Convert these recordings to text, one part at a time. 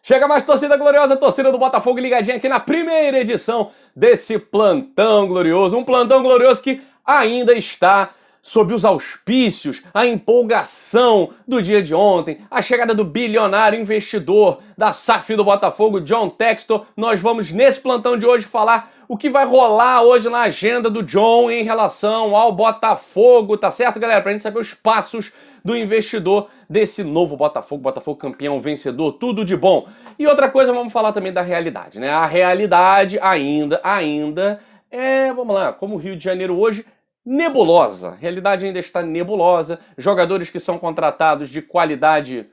Chega mais torcida gloriosa, torcida do Botafogo ligadinha aqui na primeira edição desse plantão glorioso. Um plantão glorioso que ainda está sob os auspícios, a empolgação do dia de ontem, a chegada do bilionário investidor da SAF do Botafogo, John Textor. Nós vamos nesse plantão de hoje falar o que vai rolar hoje na agenda do John em relação ao Botafogo, tá certo, galera? Pra gente saber os passos do investidor desse novo Botafogo, Botafogo campeão, vencedor, tudo de bom. E outra coisa, vamos falar também da realidade, né? A realidade ainda é, vamos lá, como o Rio de Janeiro hoje, nebulosa. A realidade ainda está nebulosa. Jogadores que são contratados de qualidade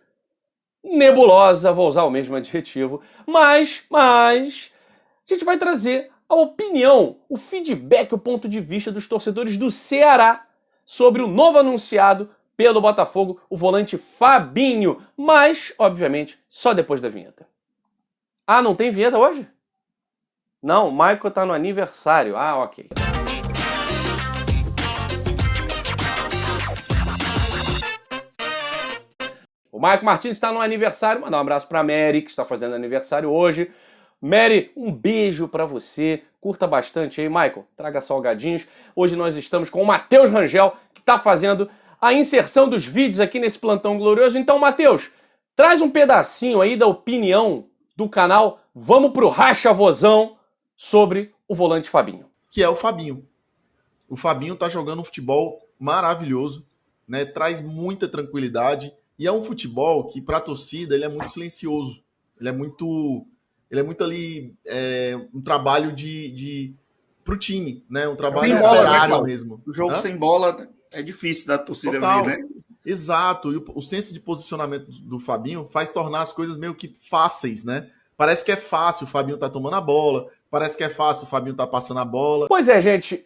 nebulosa, vou usar o mesmo adjetivo, mas a gente vai trazer a opinião, o feedback, o ponto de vista dos torcedores do Ceará sobre o novo anunciado pelo Botafogo, o volante Fabinho, mas, obviamente, só depois da vinheta. Ah, não tem vinheta hoje? Não, o Michael tá no aniversário. Ah, ok. O Michael Martins está no aniversário. Mandar um abraço pra Mary, que está fazendo aniversário hoje. Mary, um beijo pra você. Curta bastante aí, Michael. Traga salgadinhos. Hoje nós estamos com o Matheus Rangel, que está fazendo a inserção dos vídeos aqui nesse plantão glorioso. Então, Matheus, traz um pedacinho aí da opinião do canal. Vamos pro racha-vozão sobre o volante Fabinho. Que é o Fabinho. O Fabinho tá jogando um futebol maravilhoso, né? Traz muita tranquilidade e é um futebol que para a torcida ele é muito silencioso. Ele é muito ali um trabalho pro time, né? Um trabalho operário mesmo. O jogo sem bola é difícil da torcida Total. ver, né? Exato. E o senso de posicionamento do Fabinho faz tornar as coisas meio que fáceis, né? Parece que é fácil, o Fabinho tá tomando a bola, parece que é fácil, o Fabinho tá passando a bola. Pois é, gente,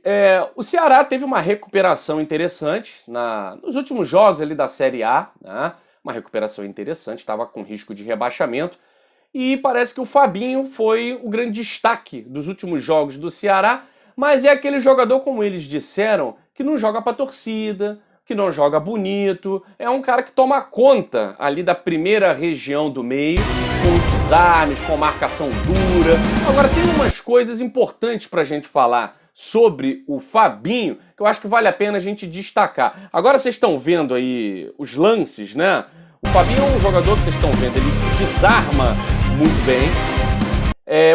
o Ceará teve uma recuperação interessante nos últimos jogos ali da Série A, né? Uma recuperação interessante, estava com risco de rebaixamento, e parece que o Fabinho foi o grande destaque dos últimos jogos do Ceará, mas é aquele jogador, como eles disseram, que não joga pra torcida, que não joga bonito, é um cara que toma conta ali da primeira região do meio, com desarmes, com marcação dura. Agora tem umas coisas importantes pra gente falar sobre o Fabinho, que eu acho que vale a pena a gente destacar. Agora vocês estão vendo aí os lances, né? O Fabinho é um jogador que vocês estão vendo, ele desarma muito bem.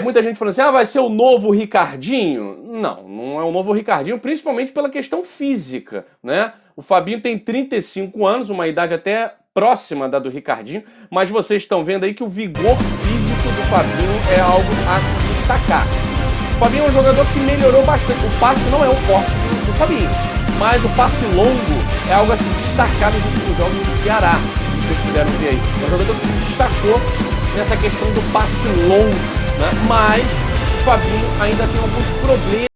Muita gente falando assim, vai ser o novo Ricardinho. Não é o novo Ricardinho, principalmente pela questão física, né? O Fabinho tem 35 anos, uma idade até próxima da do Ricardinho, mas vocês estão vendo aí que o vigor físico do Fabinho é algo a se destacar. O Fabinho é um jogador que melhorou bastante. O passe não é o forte do Fabinho, mas o passe longo é algo a se destacar nos últimos jogos do Ceará. Vocês puderam ver aí. É um jogador que se destacou nessa questão do passe longo, né? Mas o Fabinho ainda tem alguns problemas.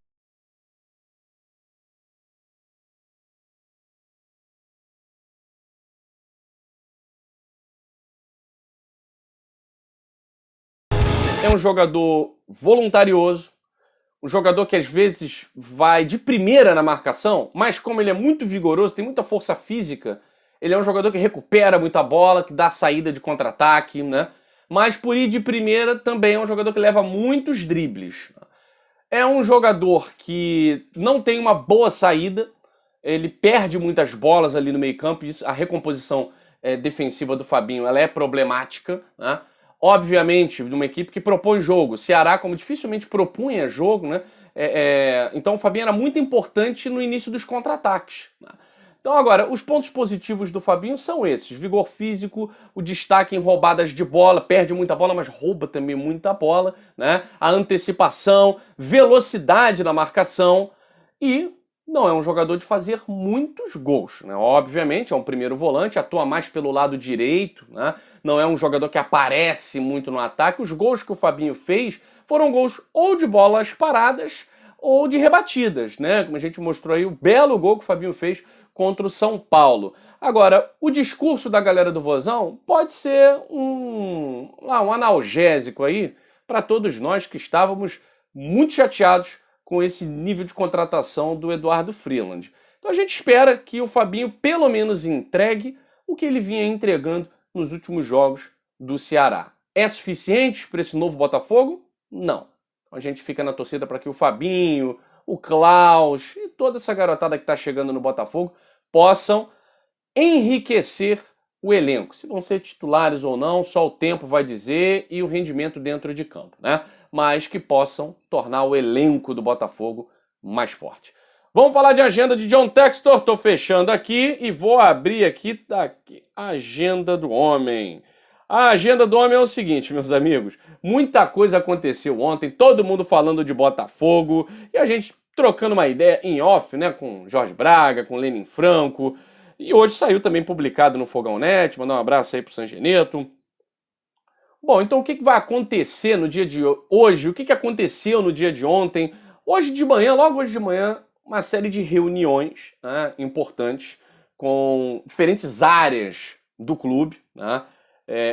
É um jogador voluntarioso, um jogador que às vezes vai de primeira na marcação, mas como ele é muito vigoroso, tem muita força física, ele é um jogador que recupera muita bola, que dá saída de contra-ataque, né? Mas por ir de primeira também é um jogador que leva muitos dribles. É um jogador que não tem uma boa saída, ele perde muitas bolas ali no meio-campo, a recomposição defensiva do Fabinho ela é problemática, né? Obviamente, numa equipe que propõe jogo. O Ceará, como dificilmente propunha jogo, né? Então o Fabinho era muito importante no início dos contra-ataques, né? Então agora, os pontos positivos do Fabinho são esses. Vigor físico, o destaque em roubadas de bola, perde muita bola, mas rouba também muita bola, né? A antecipação, velocidade na marcação e não é um jogador de fazer muitos gols, né? Obviamente, é um primeiro volante, atua mais pelo lado direito, né? Não é um jogador que aparece muito no ataque. Os gols que o Fabinho fez foram gols ou de bolas paradas ou de rebatidas, né? Como a gente mostrou aí, o belo gol que o Fabinho fez contra o São Paulo. Agora, o discurso da galera do Vozão pode ser um analgésico aí para todos nós que estávamos muito chateados com esse nível de contratação do Eduardo Freeland. Então a gente espera que o Fabinho pelo menos entregue o que ele vinha entregando nos últimos jogos do Ceará. é suficiente para esse novo Botafogo? Não. A gente fica na torcida para que o Fabinho, o Klaus e toda essa garotada que está chegando no Botafogo possam enriquecer o elenco. Se vão ser titulares ou não, só o tempo vai dizer e o rendimento dentro de campo, né? Mas que possam tornar o elenco do Botafogo mais forte. Vamos falar de agenda de John Textor. Tô fechando aqui e vou abrir aqui a agenda do homem. A agenda do homem é o seguinte, meus amigos. Muita coisa aconteceu ontem, todo mundo falando de Botafogo e a gente trocando uma ideia em off, né, com Jorge Braga, com Lenin Franco. E hoje saiu também publicado no Fogão Net. Mandar um abraço aí pro Sangeneto. Bom, então o que vai acontecer no dia de hoje? O que aconteceu no dia de ontem? Hoje de manhã, logo hoje de manhã, uma série de reuniões, né, importantes com diferentes áreas do clube, né?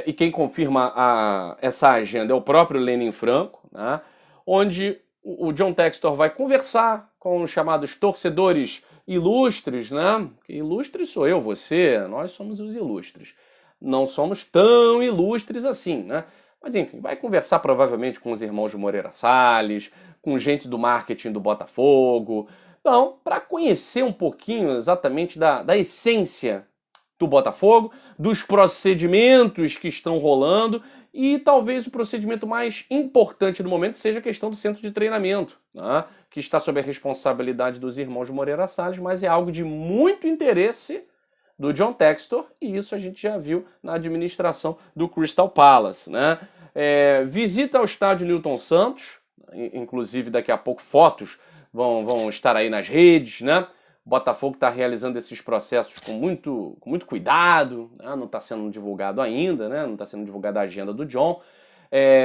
E quem confirma essa agenda é o próprio Lenin Franco, né? Onde o John Textor vai conversar com os chamados torcedores ilustres, né? Ilustres sou eu, você, nós somos os ilustres. Não somos tão ilustres assim, né? Mas enfim, vai conversar provavelmente com os irmãos de Moreira Salles, com gente do marketing do Botafogo. Então, para conhecer um pouquinho exatamente da essência do Botafogo, dos procedimentos que estão rolando e talvez o procedimento mais importante do momento seja a questão do centro de treinamento, né? Que está sob a responsabilidade dos irmãos de Moreira Salles, mas é algo de muito interesse do John Textor e isso a gente já viu na administração do Crystal Palace, né? Visita ao estádio Newton Santos, inclusive daqui a pouco fotos vão estar aí nas redes, né? O Botafogo está realizando esses processos com muito cuidado, né? Não está sendo divulgado ainda, né? Não está sendo divulgada a agenda do John.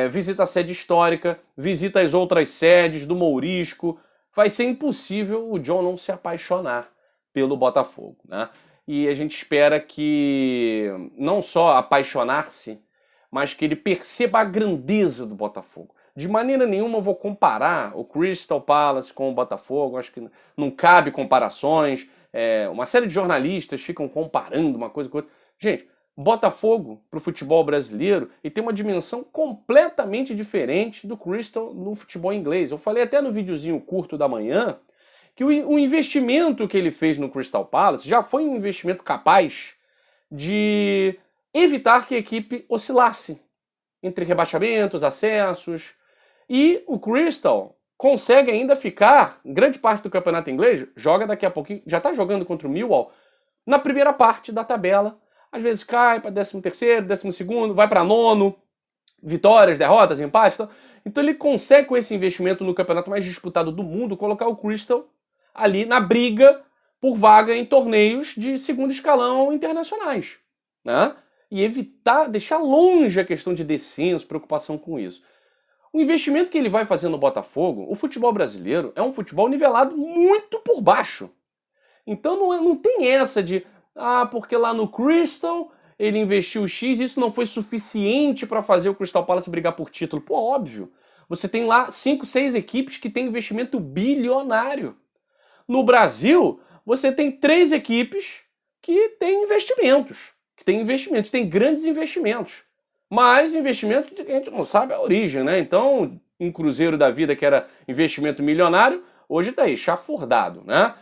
Visita a sede histórica, visita as outras sedes do Mourisco. Vai ser impossível o John não se apaixonar pelo Botafogo, né? E a gente espera que não só apaixonar-se, mas que ele perceba a grandeza do Botafogo. De maneira nenhuma eu vou comparar o Crystal Palace com o Botafogo, acho que não cabe comparações. Uma série de jornalistas ficam comparando uma coisa com outra. Gente, Botafogo para o futebol brasileiro e tem uma dimensão completamente diferente do Crystal no futebol inglês. Eu falei até no videozinho curto da manhã que o investimento que ele fez no Crystal Palace já foi um investimento capaz de evitar que a equipe oscilasse entre rebaixamentos, acessos. E o Crystal consegue ainda ficar, grande parte do campeonato inglês, joga daqui a pouquinho, já está jogando contra o Millwall, na primeira parte da tabela. Às vezes cai para 13º, 12º, vai para nono, vitórias, derrotas, empates. Então ele consegue, com esse investimento no campeonato mais disputado do mundo, colocar o Crystal ali na briga por vaga em torneios de segundo escalão internacionais, né? E evitar, deixar longe a questão de descenso, preocupação com isso. O investimento que ele vai fazer no Botafogo, o futebol brasileiro é um futebol nivelado muito por baixo. Então não tem essa de, porque lá no Crystal ele investiu X, isso não foi suficiente para fazer o Crystal Palace brigar por título. Pô, óbvio. Você tem lá 5, 6 equipes que têm investimento bilionário. No Brasil, você tem 3 equipes que têm investimentos. Tem grandes investimentos. Mas investimento que a gente não sabe a origem, né? Então, um Cruzeiro da vida que era investimento milionário, hoje está aí, chafurdado, né?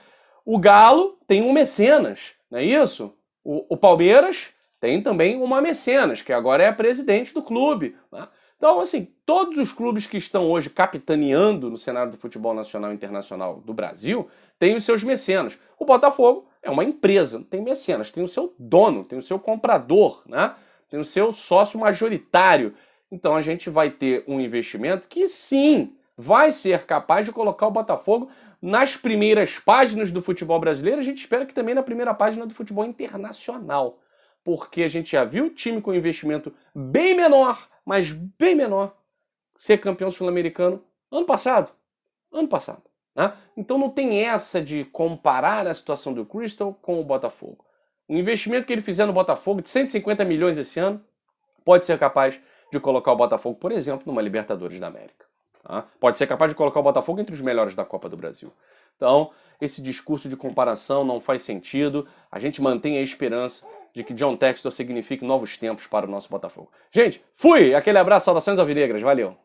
O Galo tem um mecenas, não é isso? O Palmeiras tem também uma mecenas, que agora é a presidente do clube, né? Então, assim, todos os clubes que estão hoje capitaneando no cenário do futebol nacional e internacional do Brasil têm os seus mecenas. O Botafogo é uma empresa, não tem mecenas, tem o seu dono, tem o seu comprador, né? Tem o seu sócio majoritário. Então a gente vai ter um investimento que sim, vai ser capaz de colocar o Botafogo nas primeiras páginas do futebol brasileiro. A gente espera que também na primeira página do futebol internacional. Porque a gente já viu o time com investimento bem menor, mas bem menor, ser campeão sul-americano ano passado. Né? Então não tem essa de comparar a situação do Crystal com o Botafogo. O investimento que ele fizer no Botafogo, de 150 milhões esse ano, pode ser capaz de colocar o Botafogo, por exemplo, numa Libertadores da América. Tá? Pode ser capaz de colocar o Botafogo entre os melhores da Copa do Brasil. Então, esse discurso de comparação não faz sentido. A gente mantém a esperança de que John Textor signifique novos tempos para o nosso Botafogo. Gente, fui! Aquele abraço, saudações alvinegras, valeu!